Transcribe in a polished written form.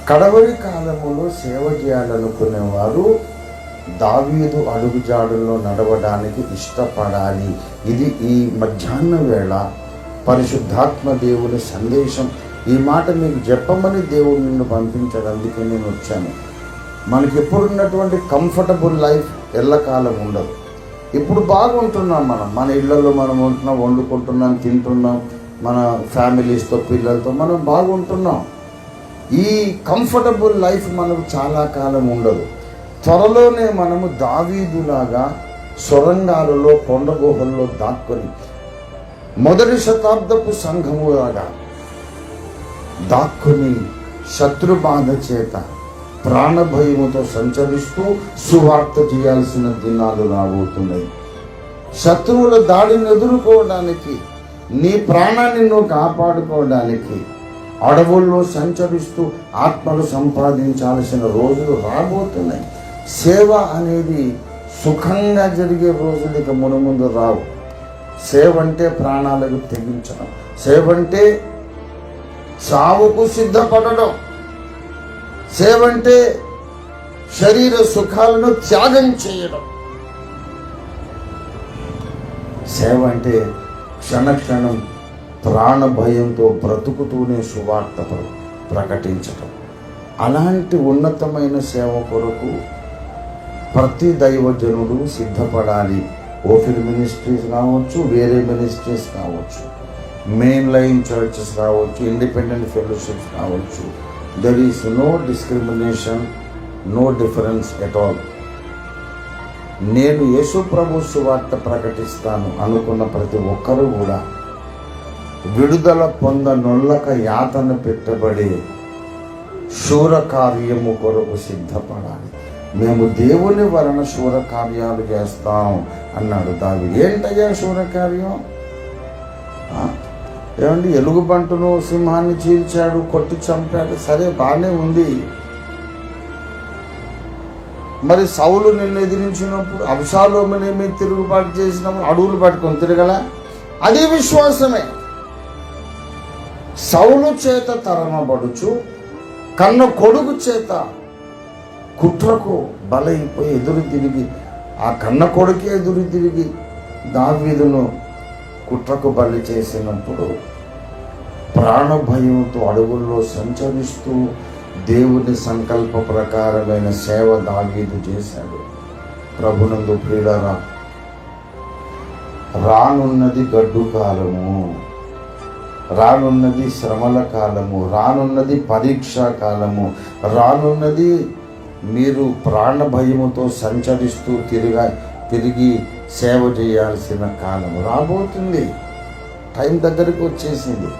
కడవరి కాలములో సేవ చేయాలనుకునేవారు దావీదు అడుగుజాడుల్లో నడవడానికి ఇష్టపడాలి. ఇది ఈ మధ్యాహ్న వేళ పరిశుద్ధాత్మ దేవుని సందేశం. ఈ మాట మీకు చెప్పమని దేవుడు నిన్ను పంపించాడు, అందుకే నేను వచ్చాను. మనకి ఎప్పుడున్నటువంటి కంఫర్టబుల్ లైఫ్ ఎల్లకాలం ఉండదు. ఇప్పుడు బాగుంటున్నాం, మన ఇళ్లలో మనం ఉంటున్నాం, వండుకుంటున్నాం, తింటున్నాం, మన ఫ్యామిలీస్తో పిల్లలతో మనం బాగుంటున్నాం. ఈ కంఫర్టబుల్ లైఫ్ మనకు చాలా కాలం ఉండదు. త్వరలోనే మనము దావీదులాగా సొరంగాలలో కొండ గుహల్లో దాక్కుని మొదటి శతాబ్దపు సంఘములాగా దాక్కుని శత్రుబాధ చేత ప్రాణభయముతో సంచరిస్తూ సువార్త చేయాల్సిన దినాలు రాబోతున్నాయి. శత్రువుల దాడిని ఎదుర్కోవడానికి, నీ ప్రాణాన్ని నువ్వు కాపాడుకోవడానికి అడవుల్లో సంచరిస్తూ ఆత్మలు సంపాదించాల్సిన రోజులు రాబోతున్నాయి. సేవ అనేది సుఖంగా జరిగే రోజులు ఇక మునుముందు రావు. సేవ అంటే ప్రాణాలకు తెగించడం, సేవ అంటే సావుకు సిద్ధపడడం, సేవ అంటే శరీర సుఖాలను త్యాగం చేయడం, సేవ అంటే క్షణక్షణం ప్రాణ భయంతో బ్రతుకుతూనే సువార్త ప్రకటించటం. అలాంటి ఉన్నతమైన సేవ కొరకు ప్రతి దైవజనుడు సిద్ధపడాలి. ఓఫిల్ మినిస్ట్రీస్ కావచ్చు, వేరే మినిస్ట్రీస్ కావచ్చు, మెయిన్ లైన్ చర్చెస్ కావచ్చు, ఇండిపెండెంట్ ఫెలోషిప్స్ కావచ్చు. There is no discrimination, no difference at all. నేను యేసు ప్రభు సువార్త ప్రకటిస్తాను అనుకున్న ప్రతి ఒక్కరూ కూడా విడుదల పొందనొల్లక యాతన పెట్టబడి శూర కార్యము కొరకు సిద్ధపడాలి. మేము దేవుని వలన శూర కార్యాలు చేస్తాం అన్నాడు దావీదు. ఏంటయ్యా శూర కార్యం? ఏమండి, ఎలుగుబంటును సింహాన్ని చీల్చాడు, కొట్టి చంపాడు, సరే బాగానే ఉంది. మరి సౌలు నిన్ను ఎదిరించినప్పుడు, అబ్షాలోముని మీద తిరుగుబాటు చేసినప్పుడు అడవులు పట్టుకొని తిరగల, అది విశ్వాసమే. సౌలు చేత తరమబడుచు కన్న కొడుకు చేత కుట్రకు బలైపోయి ఎదురు తిరిగి, ఆ కన్న కొడుకే ఎదురు తిరిగి దావీదును కుట్రకు బలి చేసినప్పుడు ప్రాణభయంతో అడవుల్లో సంచరిస్తూ దేవుని సంకల్ప ప్రకారమైన సేవ దావీదు చేశాడు. ప్రభునందు ప్రియులారా, రానున్నది గడ్డు కాలము, రానున్నది శ్రమల కాలము, రానున్నది పరీక్షా కాలము, రానున్నది మీరు ప్రాణ భయముతో సంచరిస్తూ తిరిగి సేవ చేయాల్సిన కాలము రాబోతుంది. టైం దగ్గరికి వచ్చేసింది.